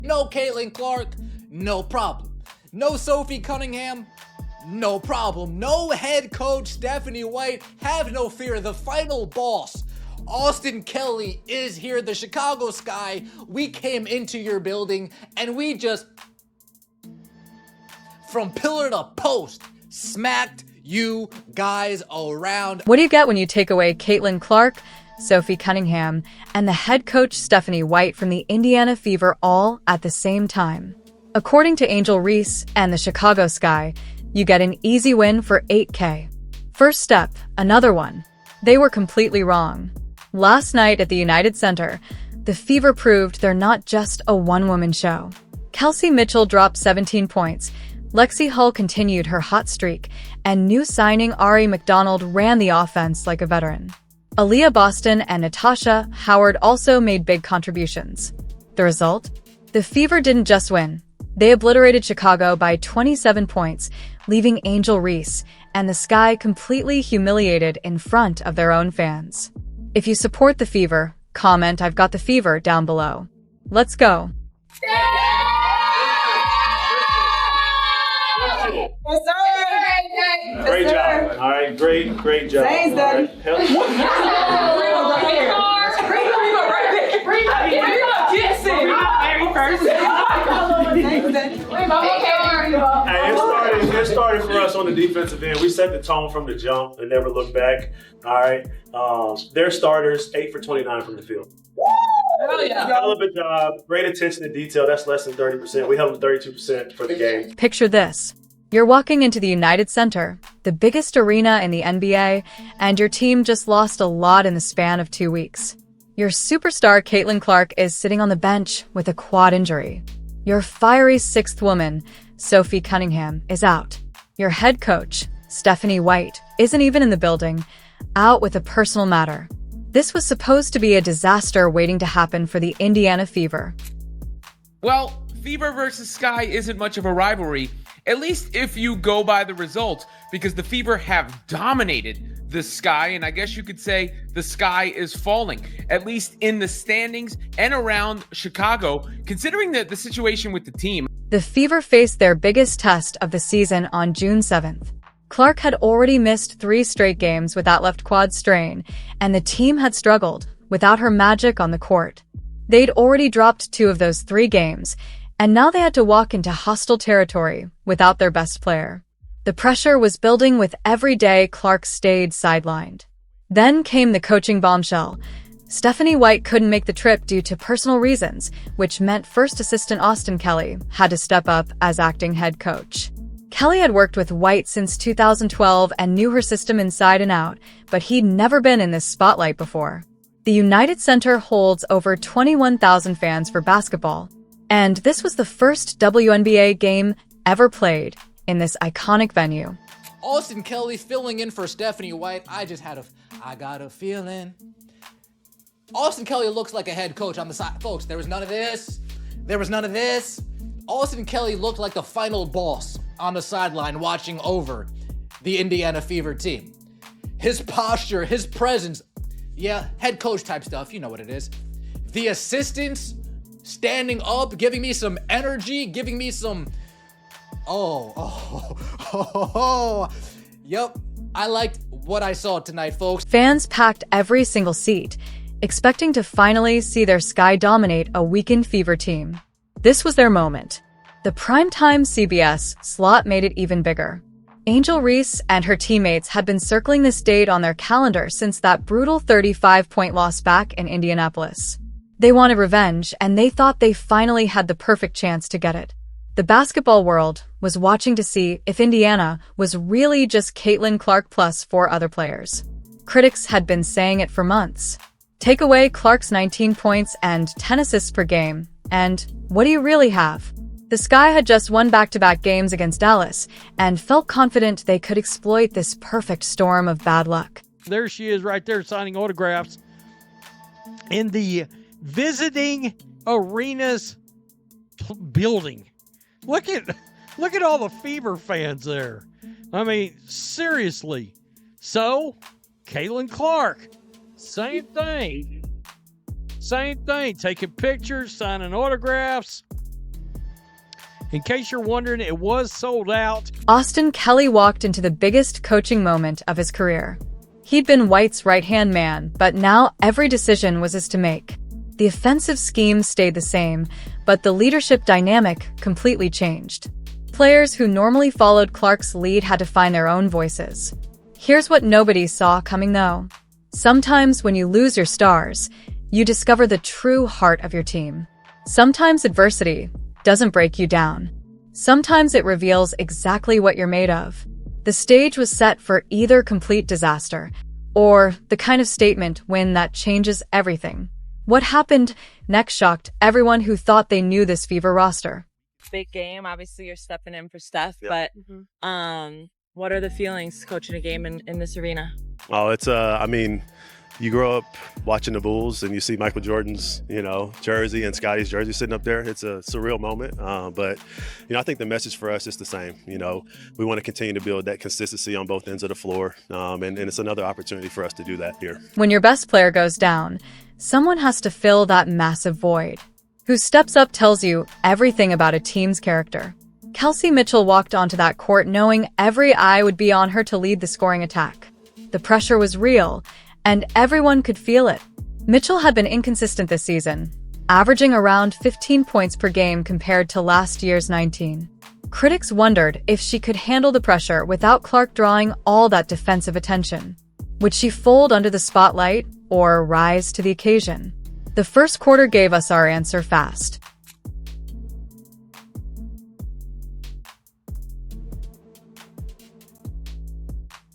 No Caitlin Clark, no problem. No Sophie Cunningham, no problem. No head coach Stephanie White, have no fear. The final boss, Austin Kelly, is here. The Chicago Sky, we came into your building and we just, from pillar to post, smacked you guys around. What do you get when you take away Caitlin Clark, Sophie Cunningham, and the head coach Stephanie White from the Indiana Fever all at the same time? According to Angel Reese and the Chicago Sky, you get an easy win for $8K. First step, another one. They were completely wrong. Last night at the United Center, the Fever proved they're not just a one-woman show. Kelsey Mitchell dropped 17 points, Lexie Hull continued her hot streak, and new signing Ari McDonald ran the offense like a veteran. Aaliyah Boston and Natasha Howard also made big contributions. The result? The Fever didn't just win. They obliterated Chicago by 27 points, leaving Angel Reese and the Sky completely humiliated in front of their own fans. If you support the Fever, comment "I've got the Fever" down below. Let's go. Yes, sir. Great job. All right, great job. Thanks, Daddy. It started for us on the defensive end. We set the tone from the jump and never looked back. All right. Their starters, 8 for 29 from the field. Hell of a job. Great attention to detail. That's less than 30%. We held them 32% for the game. Picture this. You're walking into the United Center, the biggest arena in the NBA, and your team just lost a lot in the span of 2 weeks. Your superstar Caitlin Clark is sitting on the bench with a quad injury. Your fiery sixth woman, Sophie Cunningham, is out. Your head coach, Stephanie White, isn't even in the building, out with a personal matter. This was supposed to be a disaster waiting to happen for the Indiana Fever. Well, Fever versus Sky isn't much of a rivalry, at least if you go by the results, because the Fever have dominated the Sky, and I guess you could say the Sky is falling, at least in the standings and around Chicago, considering the situation with the team. The Fever faced their biggest test of the season on June 7th. Clark had already missed 3 straight games with that left quad strain, and the team had struggled without her magic on the court. They'd already dropped 2 of those 3 games, and now they had to walk into hostile territory without their best player. The pressure was building with every day Clark stayed sidelined. Then came the coaching bombshell. Stephanie White couldn't make the trip due to personal reasons, which meant first assistant Austin Kelly had to step up as acting head coach. Kelly had worked with White since 2012 and knew her system inside and out, but he'd never been in this spotlight before. The United Center holds over 21,000 fans for basketball, and this was the first WNBA game ever played in this iconic venue. Austin Kelly filling in for Stephanie White. I got a feeling. Austin Kelly looks like a head coach on the side. Folks, there was none of this. Austin Kelly looked like the final boss on the sideline watching over the Indiana Fever team. His posture, his presence, yeah, head coach type stuff, you know what it is. The assistants standing up, giving me some energy, giving me some, Yep, I liked what I saw tonight, folks. Fans packed every single seat, expecting to finally see their Sky dominate a weakened Fever team. This was their moment. The primetime CBS slot made it even bigger. Angel Reese and her teammates had been circling this date on their calendar since that brutal 35-point loss back in Indianapolis. They wanted revenge, and they thought they finally had the perfect chance to get it. The basketball world was watching to see if Indiana was really just Caitlin Clark plus 4 other players. Critics had been saying it for months. Take away Clark's 19 points and 10 assists per game, and what do you really have? The Sky had just won back-to-back games against Dallas and felt confident they could exploit this perfect storm of bad luck. There she is right there signing autographs in the visiting arenas building. Look at all the Fever fans there. I mean, seriously. So, Caitlin Clark, same thing. Taking pictures, signing autographs. In case you're wondering, it was sold out. Austin Kelly walked into the biggest coaching moment of his career. He'd been White's right-hand man, but now every decision was his to make. The offensive scheme stayed the same, but the leadership dynamic completely changed. Players who normally followed Clark's lead had to find their own voices. Here's what nobody saw coming, though. Sometimes when you lose your stars, you discover the true heart of your team. Sometimes adversity doesn't break you down. Sometimes it reveals exactly what you're made of. The stage was set for either complete disaster or the kind of statement win that changes everything. What happened next shocked everyone who thought they knew this Fever roster. Big game. Obviously, you're stepping in for Steph, but what are the feelings coaching a game in this arena? Oh, it's you grow up watching the Bulls and you see Michael Jordan's, jersey and Scotty's jersey sitting up there. It's a surreal moment. But I think the message for us is the same. We want to continue to build that consistency on both ends of the floor. And it's another opportunity for us to do that here. When your best player goes down, someone has to fill that massive void. Who steps up tells you everything about a team's character. Kelsey Mitchell walked onto that court knowing every eye would be on her to lead the scoring attack. The pressure was real, and everyone could feel it. Mitchell had been inconsistent this season, averaging around 15 points per game compared to last year's 19. Critics wondered if she could handle the pressure without Clark drawing all that defensive attention. Would she fold under the spotlight or rise to the occasion? The first quarter gave us our answer fast.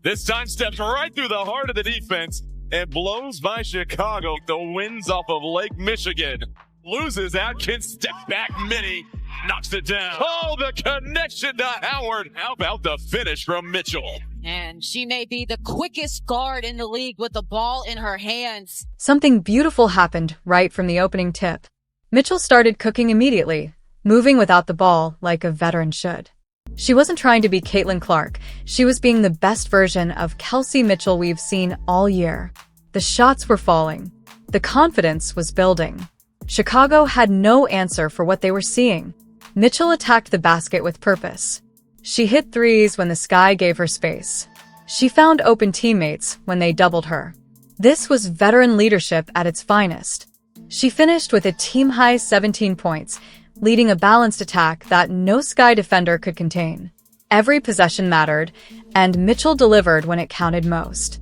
This time steps right through the heart of the defense and blows by Chicago. The wins off of Lake Michigan. Loses Atkins, step back mini, knocks it down. Oh, the connection to Howard. How about the finish from Mitchell? And she may be the quickest guard in the league with the ball in her hands. Something beautiful happened right from the opening tip. Mitchell started cooking immediately, moving without the ball like a veteran should. She wasn't trying to be Caitlin Clark. She was being the best version of Kelsey Mitchell we've seen all year. The shots were falling. The confidence was building. Chicago had no answer for what they were seeing. Mitchell attacked the basket with purpose. She hit threes when the Sky gave her space. She found open teammates when they doubled her. This was veteran leadership at its finest. She finished with a team-high 17 points, leading a balanced attack that no Sky defender could contain. Every possession mattered, and Mitchell delivered when it counted most.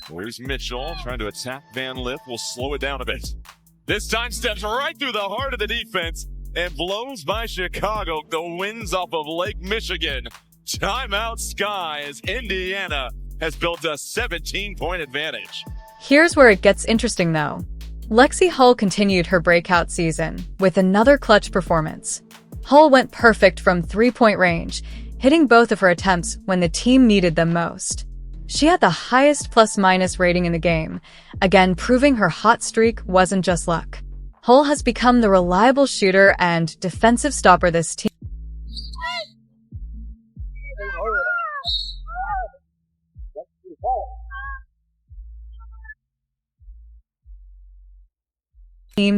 Here's Mitchell trying to attack Van Lith. We'll slow it down a bit. This time steps right through the heart of the defense and blows by Chicago. The wins off of Lake Michigan. Timeout Sky as Indiana has built a 17-point advantage. Here's where it gets interesting, though. Lexie Hull continued her breakout season with another clutch performance. Hull went perfect from three-point range, hitting both of her attempts when the team needed them most. She had the highest plus-minus rating in the game, again proving her hot streak wasn't just luck. Hull has become the reliable shooter and defensive stopper this team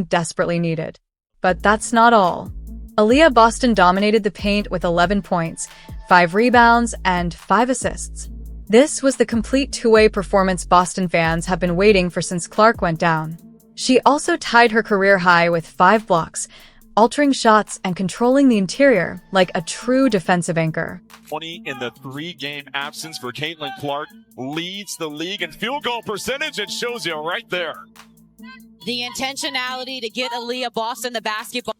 desperately needed. But that's not all. Aaliyah Boston dominated the paint with 11 points, 5 rebounds, and 5 assists. This was the complete two-way performance Boston fans have been waiting for since Clark went down. She also tied her career high with 5 blocks, altering shots and controlling the interior like a true defensive anchor. 20 in the 3-game absence for Caitlin Clark, leads the league in field goal percentage. It shows you right there. The intentionality to get Aaliyah Boston the basketball.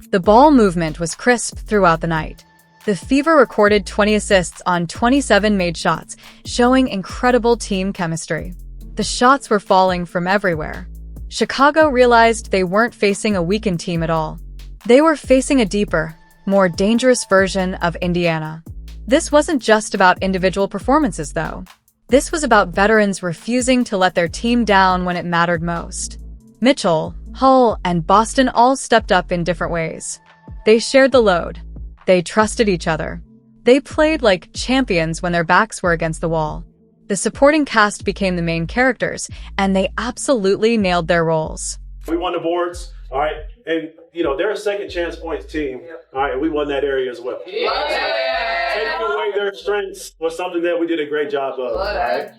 The ball movement was crisp throughout the night. The Fever recorded 20 assists on 27 made shots, showing incredible team chemistry. The shots were falling from everywhere. Chicago realized they weren't facing a weakened team at all. They were facing a deeper, more dangerous version of Indiana. This wasn't just about individual performances, though. This was about veterans refusing to let their team down when it mattered most. Mitchell, Hull, and Boston all stepped up in different ways. They shared the load. They trusted each other. They played like champions when their backs were against the wall. The supporting cast became the main characters, and they absolutely nailed their roles. We won the boards, all right? And, they're a second chance points team, all right? And we won that area as well. Taking away their strengths was something that we did a great job of, all right?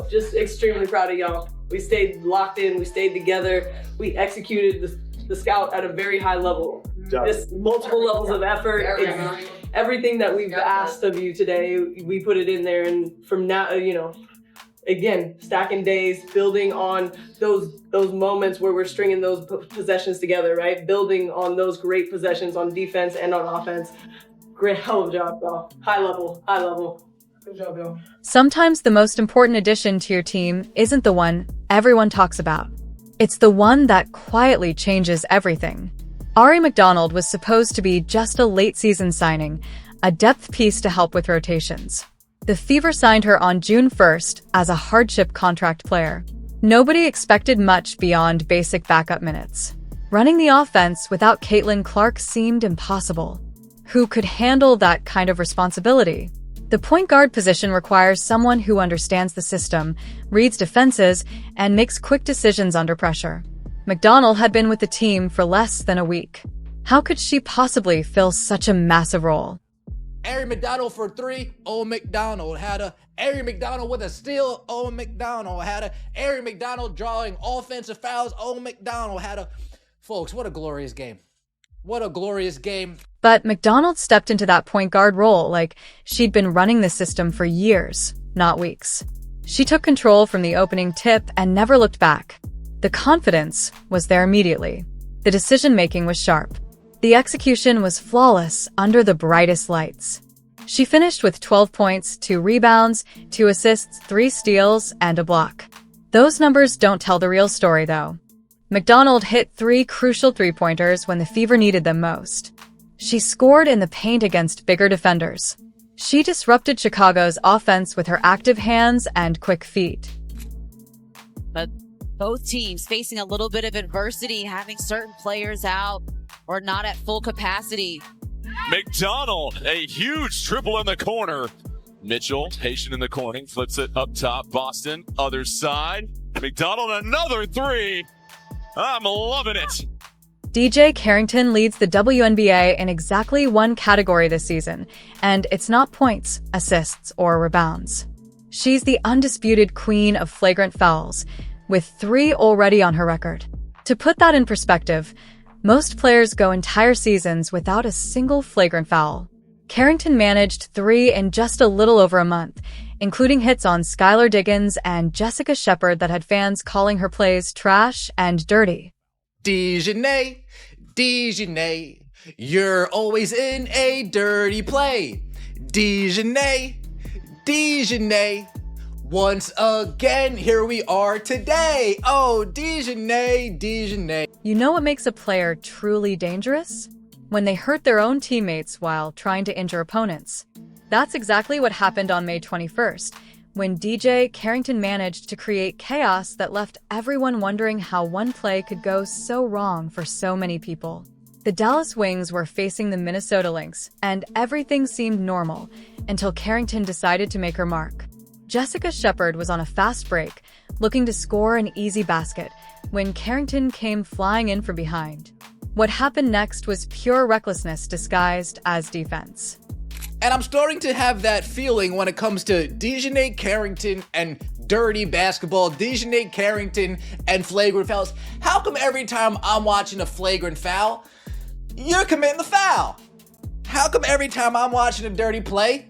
Just extremely proud of y'all. We stayed locked in, we stayed together, we executed the scout at a very high level. Just multiple levels of effort. Everything that we've asked of you today, we put it in there, and from now, again, stacking days, building on those moments where we're stringing those possessions together, right? Building on those great possessions on defense and on offense. Great, hell of a job, y'all. High level. Good job, y'all. Sometimes the most important addition to your team isn't the one everyone talks about. It's the one that quietly changes everything. Ari McDonald was supposed to be just a late-season signing, a depth piece to help with rotations. The Fever signed her on June 1st as a hardship contract player. Nobody expected much beyond basic backup minutes. Running the offense without Caitlin Clark seemed impossible. Who could handle that kind of responsibility? The point guard position requires someone who understands the system, reads defenses, and makes quick decisions under pressure. McDonald had been with the team for less than a week. How could she possibly fill such a massive role? Ari McDonald for three. Old McDonald had a. Ari McDonald with a steal. Old McDonald had a. Ari McDonald drawing offensive fouls. Old McDonald had a. Folks, what a glorious game. What a glorious game. But McDonald stepped into that point guard role like she'd been running the system for years, not weeks. She took control from the opening tip and never looked back. The confidence was there immediately. The decision-making was sharp. The execution was flawless under the brightest lights. She finished with 12 points, 2 rebounds, 2 assists, 3 steals, and a block. Those numbers don't tell the real story, though. McDonald hit 3 crucial three-pointers when the Fever needed them most. She scored in the paint against bigger defenders. She disrupted Chicago's offense with her active hands and quick feet. But both teams facing a little bit of adversity, having certain players out or not at full capacity. McDonald, a huge triple in the corner. Mitchell, patient in the corner, flips it up top. Boston, other side. McDonald, another 3. I'm loving it. DJ Carrington leads the WNBA in exactly one category this season, and it's not points, assists, or rebounds. She's the undisputed queen of flagrant fouls, with 3 already on her record. To put that in perspective, most players go entire seasons without a single flagrant foul. Carrington managed 3 in just a little over a month, including hits on Skylar Diggins and Jessica Shepard that had fans calling her plays trash and dirty. Dejanay, you're always in a dirty play. Dejanay, once again, here we are today. Oh, Dejanay. You know what makes a player truly dangerous? When they hurt their own teammates while trying to injure opponents. That's exactly what happened on May 21st, when DJ Carrington managed to create chaos that left everyone wondering how one play could go so wrong for so many people. The Dallas Wings were facing the Minnesota Lynx, and everything seemed normal until Carrington decided to make her mark. Jessica Shepard was on a fast break, looking to score an easy basket, when Carrington came flying in from behind. What happened next was pure recklessness disguised as defense. And I'm starting to have that feeling when it comes to Dejanay Carrington and dirty basketball, Dejanay Carrington and flagrant fouls. How come every time I'm watching a flagrant foul, you're committing the foul? How come every time I'm watching a dirty play,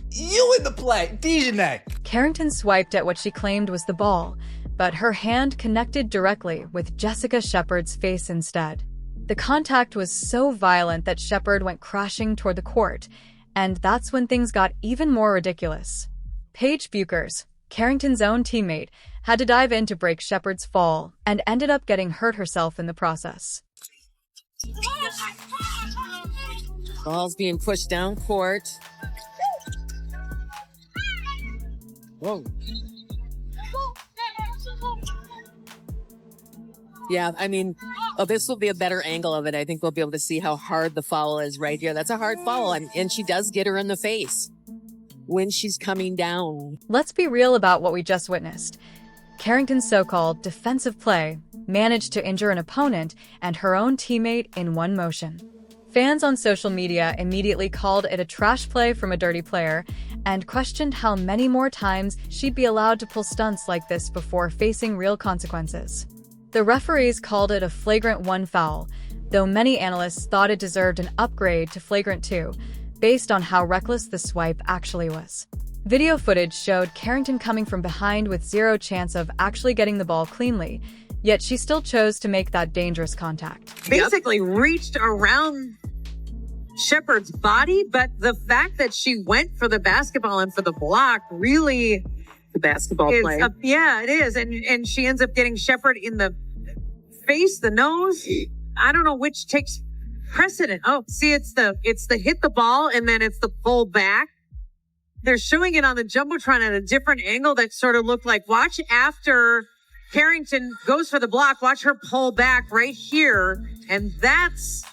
you in the play? Dejanay. Carrington swiped at what she claimed was the ball, but her hand connected directly with Jessica Shepard's face instead. The contact was so violent that Shepard went crashing toward the court, and that's when things got even more ridiculous. Paige Buchers, Carrington's own teammate, had to dive in to break Shepard's fall and ended up getting hurt herself in the process. Ball's being pushed down court. Whoa. Yeah, I mean, this will be a better angle of it. I think we'll be able to see how hard the foul is right here. That's a hard foul, and she does get her in the face. when she's coming down. Let's be real about what we just witnessed. Carrington's so-called defensive play managed to injure an opponent and her own teammate in one motion. Fans on social media immediately called it a trash play from a dirty player and questioned how many more times she'd be allowed to pull stunts like this before facing real consequences. The referees called it a flagrant 1 foul, though many analysts thought it deserved an upgrade to flagrant 2, based on how reckless the swipe actually was. Video footage showed Carrington coming from behind with zero chance of actually getting the ball cleanly, yet she still chose to make that dangerous contact. Basically reached around Shepard's body, but the fact that she went for the basketball and for the block really... The basketball play. Yeah, it is. And she ends up getting Shepard in the face, the nose. I don't know which takes precedent. Oh, see, it's the hit the ball and then it's the pull back. They're showing it on the Jumbotron at a different angle that sort of looked like, watch after Carrington goes for the block, watch her pull back right here. And that's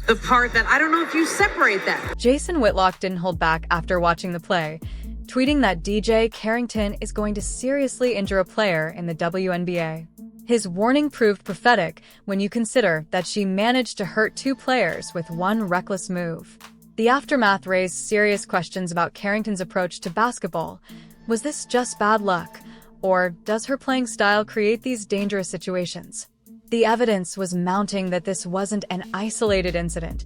the part that I don't know if you separate that. Jason Whitlock didn't hold back after watching the play, tweeting that DJ Carrington is going to seriously injure a player in the WNBA. His warning proved prophetic when you consider that she managed to hurt 2 players with one reckless move. The aftermath raised serious questions about Carrington's approach to basketball. Was this just bad luck, or does her playing style create these dangerous situations? The evidence was mounting that this wasn't an isolated incident,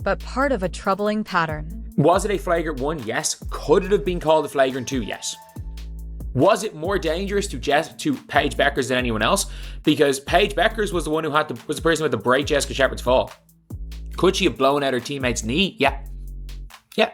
but part of a troubling pattern. Was it a flagrant 1? Yes. Could it have been called a flagrant 2? Yes. Was it more dangerous to Paige Beckers than anyone else? Because Paige Beckers was the one who was the person who had to break Jessica Shepard's fall. Could she have blown out her teammate's knee? Yeah. Yeah.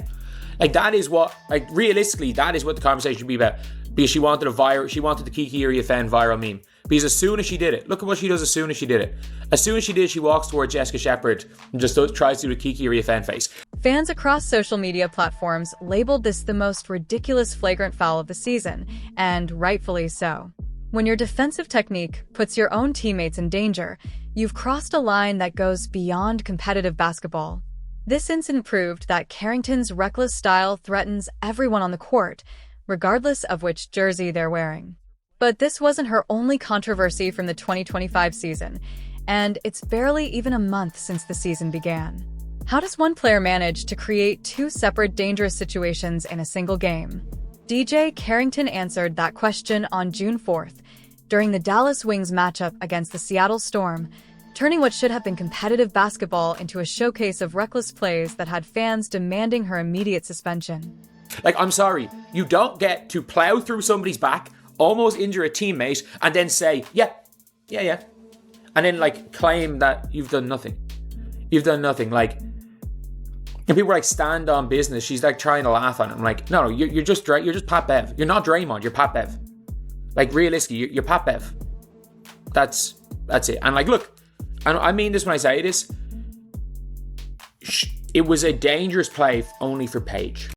Like, that is what, like, realistically, that is what the conversation should be about. Because she wanted the Kiki Iriafen viral meme. Because as soon as she did it, look at what she does as soon as she did it. As soon as she did it, she walks towards Jessica Shepard and just tries to do the Kiki Iriafen face. Fans across social media platforms labeled this the most ridiculous flagrant foul of the season, and rightfully so. When your defensive technique puts your own teammates in danger, you've crossed a line that goes beyond competitive basketball. This incident proved that Carrington's reckless style threatens everyone on the court, regardless of which jersey they're wearing. But this wasn't her only controversy from the 2025 season, and it's barely even a month since the season began. How does one player manage to create 2 separate dangerous situations in a single game? DJ Carrington answered that question on June 4th, during the Dallas Wings matchup against the Seattle Storm, turning what should have been competitive basketball into a showcase of reckless plays that had fans demanding her immediate suspension. Like, I'm sorry, you don't get to plow through somebody's back, almost injure a teammate, and then say, yeah. And then, like, claim that you've done nothing. You've done nothing. Like, and people are like, stand on business. She's like trying to laugh at it. I'm like, no, you're just Pat Bev. You're not Draymond, you're Pat Bev. Like, realistically, you're Pat Bev. That's it. And like, look, I mean this when I say this. It was a dangerous play only for Paige.